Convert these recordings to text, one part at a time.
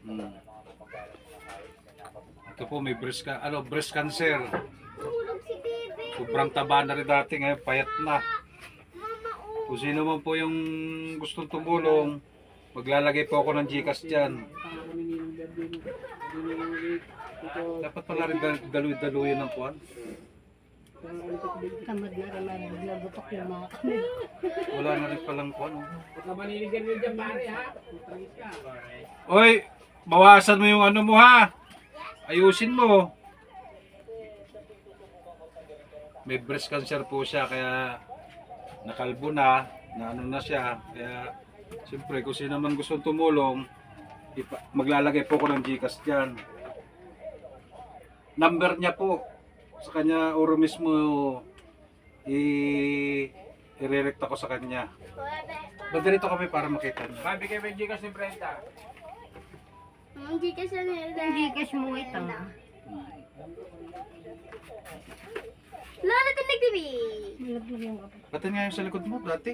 Hmm. Ito po may breast cancer. Sobrang taba na rin dati, ngayon payat na. Kung sino man po yung gustong tumulong, maglalagay po ako ng GCash dyan. Dapat pala rin daluy-daluyin ng kuwan. Tamad na rin naglagutok yung mga kami. Wala na rin palang kuwan. Baka maniligan mo dyan pare ha. Oy, bawasan mo yung ano mo ha. Ayusin mo. May breast cancer po siya, kaya nakalbo na ano na siya. Kaya siyempre kung sino man gustong tumulong, maglalagay po ko ng GCash dyan. Number niya po sa kanya, oro mismo i-redirect ako sa kanya. Ba't kami para makita niya? Babi kayo may Gcash ni Brenda. Hindi cash mo ito. Lola, tinag TV! Pati nga yung sa likod mo dati.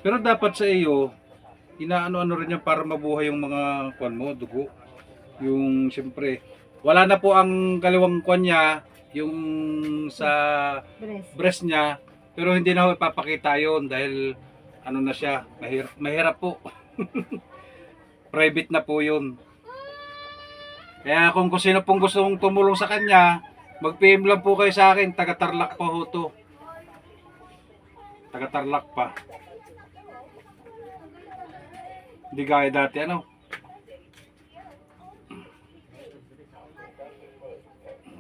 Pero dapat sa iyo, inaano-ano rin yan para mabuhay yung mga kwan mo, dugo. Yung siyempre, wala na po ang kaliwang kwan niya, yung sa breast niya, pero hindi na ho ipapakita yon dahil ano na siya, mahirap po. Private na po yun. Kaya kung sino pong gustong tumulong sa kanya, mag-PM lang po kayo sa akin, taga-Tarlac pa ho to. Taga-Tarlac pa. Hindi gaya dati ano.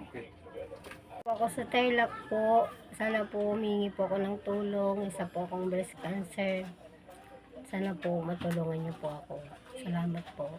Okay. Ako sa Tarlac po, sana po humingi po ako ng tulong. Isa po akong breast cancer. Sana po matulungan niyo po ako. Salamat po.